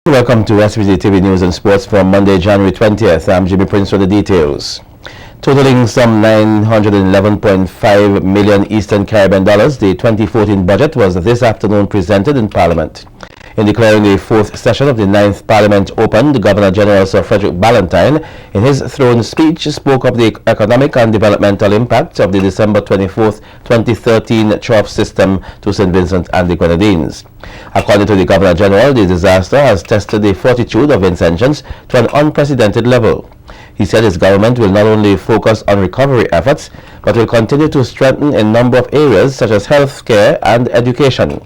Welcome to SVG-TV News and Sports from Monday, January 20th. I'm Jimmy Prince for the details. Totaling some $911.5 million Eastern Caribbean dollars, the 2014 budget was this afternoon presented in Parliament. In declaring the fourth session of the 9th Parliament open, the Governor-General Sir Frederick Ballantyne, in his throne speech, spoke of the economic and developmental impact of the December 24, 2013 trough system to St. Vincent and the Grenadines. According to the Governor-General, the disaster has tested the fortitude of Vincentians to an unprecedented level. He said his government will not only focus on recovery efforts, but will continue to strengthen a number of areas such as health care and education.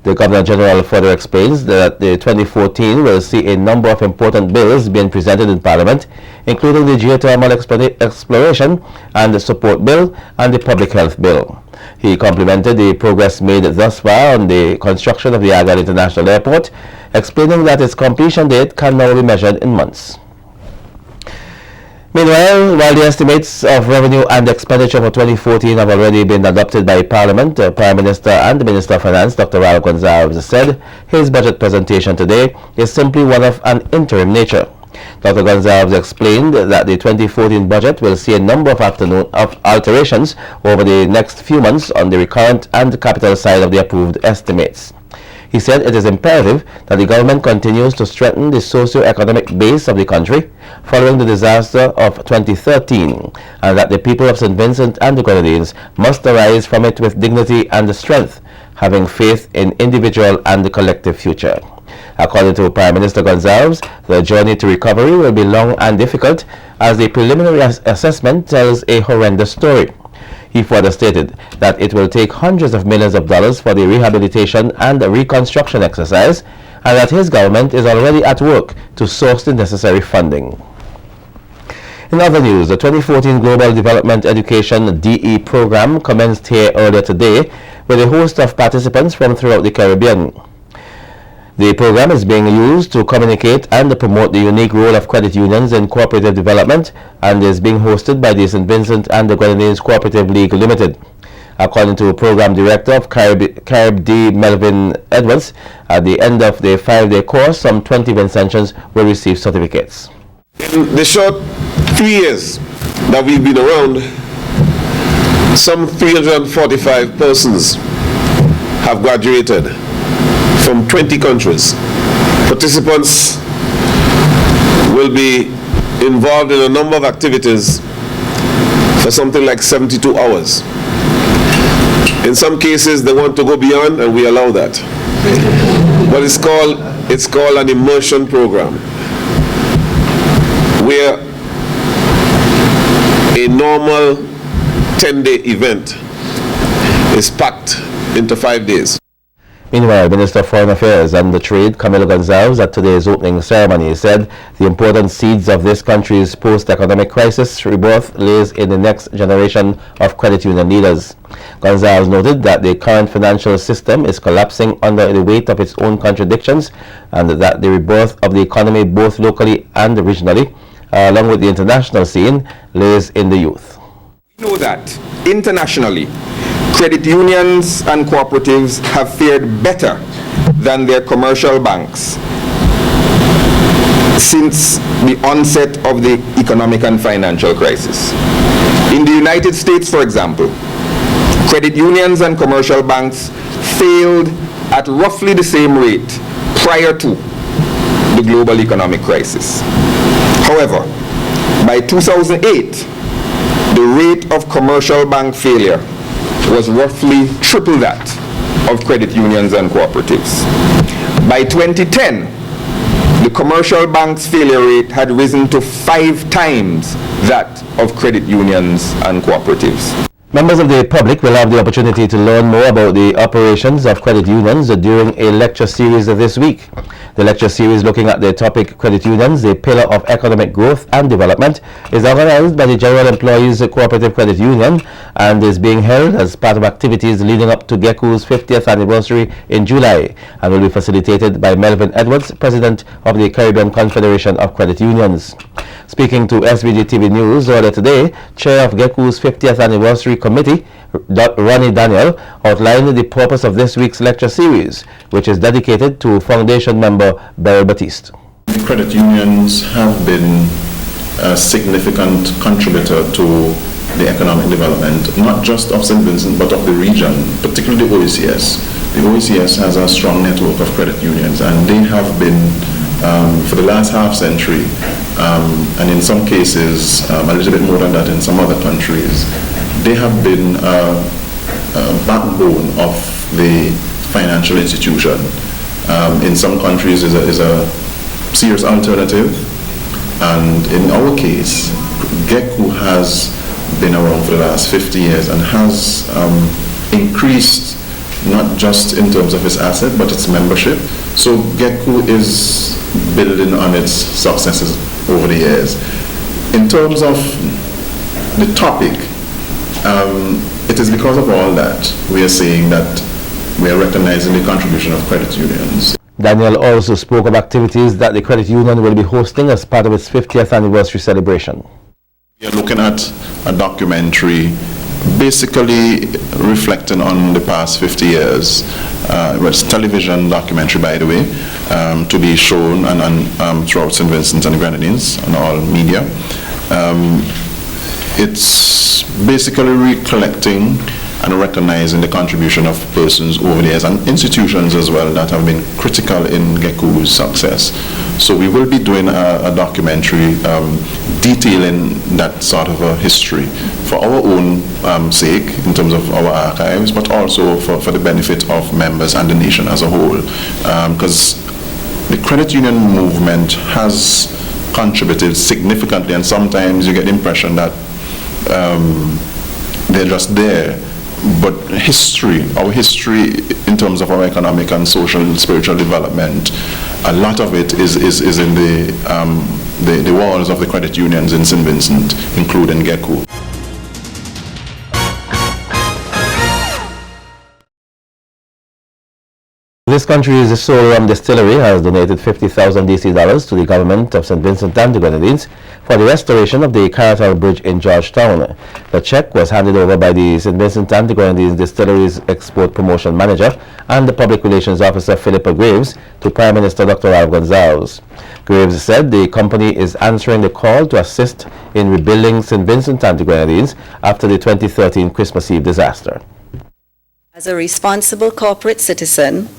The Governor-General further explains that the 2014 will see a number of important bills being presented in Parliament, including the geothermal exploration and the support bill and the public health bill. He complimented the progress made thus far on the construction of the Agad International Airport, explaining that its completion date can now be measured in months. Meanwhile, while the estimates of revenue and expenditure for 2014 have already been adopted by Parliament, the Prime Minister and the Minister of Finance, Dr. Ralph Gonsalves, said his budget presentation today is simply one of an interim nature. Dr. Gonsalves explained that the 2014 budget will see a number of alterations over the next few months on the recurrent and capital side of the approved estimates. He said it is imperative that the government continues to strengthen the socio-economic base of the country following the disaster of 2013, and that the people of St. Vincent and the Grenadines must arise from it with dignity and strength, having faith in individual and the collective future. According to Prime Minister Gonsalves, the journey to recovery will be long and difficult, as the preliminary assessment tells a horrendous story. He further stated that it will take hundreds of millions of dollars for the rehabilitation and reconstruction exercise, and that his government is already at work to source the necessary funding. In other news, the 2014 Global Development Education DE program commenced here earlier today with a host of participants from throughout the Caribbean. The program is being used to communicate and promote the unique role of credit unions in cooperative development, and is being hosted by the St. Vincent and the Grenadines Cooperative League Limited. According to Program Director of Carib D. Melvin Edwards, at the end of the 5-day course, some 20 Vincentians will receive certificates. In the short 3 years that we've been around, some 345 persons have graduated from 20 countries. Participants will be involved in a number of activities for something like 72 hours. In some cases they want to go beyond, and we allow that. But it's called an immersion program, where a normal 10-day event is packed into 5 days. Meanwhile, Minister of Foreign Affairs and the Trade, Camilo Gonsalves, at today's opening ceremony, said the important seeds of this country's post-economic crisis rebirth lays in the next generation of credit union leaders. Gonsalves noted that the current financial system is collapsing under the weight of its own contradictions, and that the rebirth of the economy both locally and regionally, along with the international scene, lays in the youth. We know that internationally, credit unions and cooperatives have fared better than their commercial banks since the onset of the economic and financial crisis. In the United States, for example, credit unions and commercial banks failed at roughly the same rate prior to the global economic crisis. However, by 2008, the rate of commercial bank failure was roughly triple that of credit unions and cooperatives. By 2010, the commercial bank's failure rate had risen to 5 times that of credit unions and cooperatives. Members of the public will have the opportunity to learn more about the operations of credit unions during a lecture series this week. The lecture series, looking at the topic Credit Unions, the pillar of economic growth and development, is organized by the General Employees Cooperative Credit Union and is being held as part of activities leading up to GECO's 50th anniversary in July, and will be facilitated by Melvin Edwards, President of the Caribbean Confederation of Credit Unions. Speaking to SVG-TV News earlier today, Chair of GECO's 50th anniversary Committee, Ronnie Daniel, outlined the purpose of this week's lecture series, which is dedicated to Foundation member Beryl Batiste. Credit unions have been a significant contributor to the economic development, not just of St. Vincent, but of the region, particularly the OECS. The OECS has a strong network of credit unions, and they have been, for the last half century, and in some cases, a little bit more than that in some other countries, they have been a backbone of the financial institution. In some countries is a serious alternative, and in our case, GECU has been around for the last 50 years and has increased not just in terms of its asset but its membership. So GECU is building on its successes over the years. In terms of the topic, it is because of all that we are saying that we are recognizing the contribution of credit unions. Daniel also spoke of activities that the credit union will be hosting as part of its 50th anniversary celebration. We are looking at a documentary basically reflecting on the past 50 years. It was a television documentary, by the way, to be shown and throughout St. Vincent and the Grenadines on all media. It's basically recollecting and recognizing the contribution of persons over the years and institutions as well that have been critical in GECU's success. So we will be doing a documentary detailing that sort of a history for our own sake in terms of our archives, but also for the benefit of members and the nation as a whole. Because the credit union movement has contributed significantly, and sometimes you get the impression that they're just there. But our history in terms of our economic and social and spiritual development, a lot of it is in the walls of the credit unions in St. Vincent, including GECU. This country's sole rum distillery has donated $50,000 DC to the government of St. Vincent and the Grenadines for the restoration of the Caratal Bridge in Georgetown. The check was handed over by the St. Vincent and the Grenadines Distillery's Export Promotion Manager and the Public Relations Officer Philippa Graves to Prime Minister Dr. Ralph Gonsalves. Graves said the company is answering the call to assist in rebuilding St. Vincent and the Grenadines after the 2013 Christmas Eve disaster. As a responsible corporate citizen,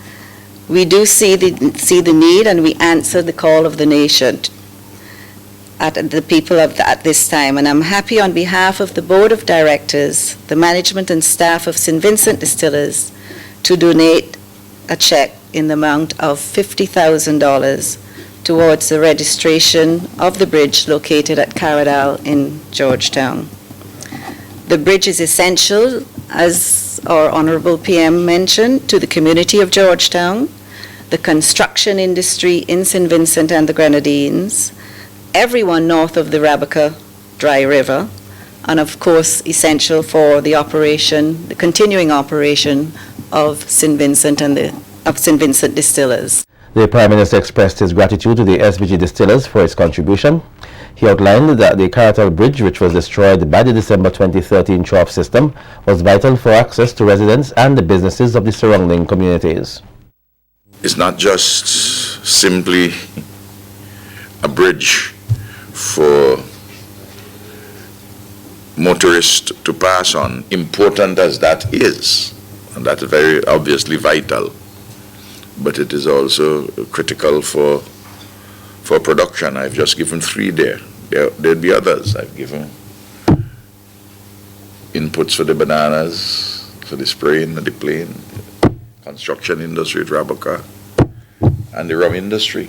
we do see the need, and we answer the call of the nation at the people at this time. And I'm happy on behalf of the Board of Directors, the management and staff of St. Vincent Distillers to donate a check in the amount of $50,000 towards the registration of the bridge located at Caratal in Georgetown. The bridge is essential, as our Honorable PM mentioned, to the community of Georgetown, the construction industry in St. Vincent and the Grenadines, everyone north of the Rabaca Dry River, and of course essential for the operation, the continuing operation of St. Vincent and of St. Vincent Distillers. The Prime Minister expressed his gratitude to the SVG Distillers for its contribution. He outlined that the Caratal Bridge, which was destroyed by the December 2013 trough system, was vital for access to residents and the businesses of the surrounding communities. It's not just simply a bridge for motorists to pass on, important as that is, and that's very obviously vital, but it is also critical for production. I've just given 3 there. There'll be others. I've given inputs for the bananas, for the spraying and the plane, construction industry at Rabaca, and the rum industry.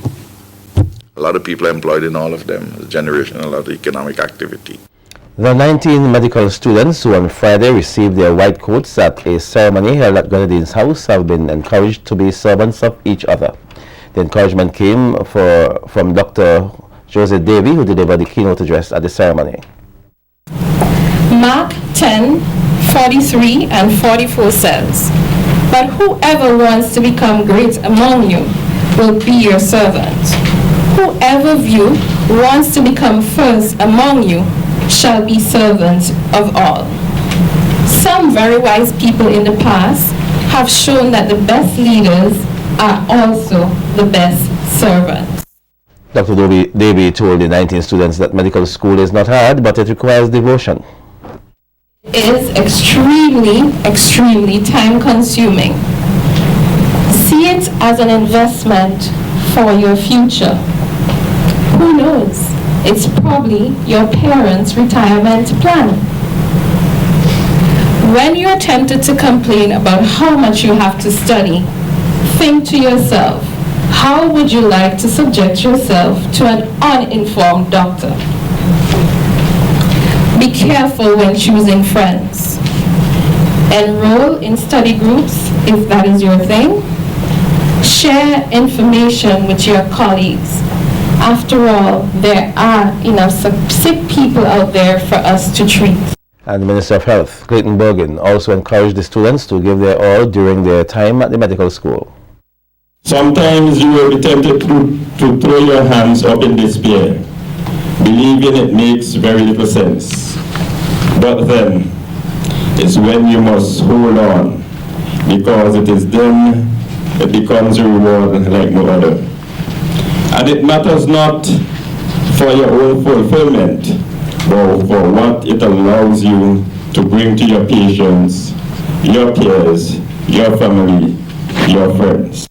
A lot of people are employed in all of them, generating a lot of economic activity. The 19 medical students who on Friday received their white coats at a ceremony held at Grenadines House have been encouraged to be servants of each other. The encouragement came from Dr. Jose Davy, who delivered the keynote address at the ceremony. Mark 10:43 and 44 says, "But whoever wants to become great among you will be your servant. Whoever of you wants to become first among you shall be servant of all." Some very wise people in the past have shown that the best leaders are also the best servants. Dr. Davy told the 19 students that medical school is not hard, but it requires devotion. It is extremely time-consuming. See it as an investment for your future. Who knows? It's probably your parents' retirement plan. When you're tempted to complain about how much you have to study, think to yourself, how would you like to subject yourself to an uninformed doctor? Be careful when choosing friends. Enroll in study groups if that is your thing. Share information with your colleagues. After all, there are enough sick people out there for us to treat. And the Minister of Health, Clayton Bergen, also encouraged the students to give their all during their time at the medical school. Sometimes you will be tempted to throw your hands up in despair, believing it makes very little sense. But then, it's when you must hold on, because it is then it becomes a reward like no other. And it matters not for your own fulfillment, but for what it allows you to bring to your patients, your peers, your family, your friends.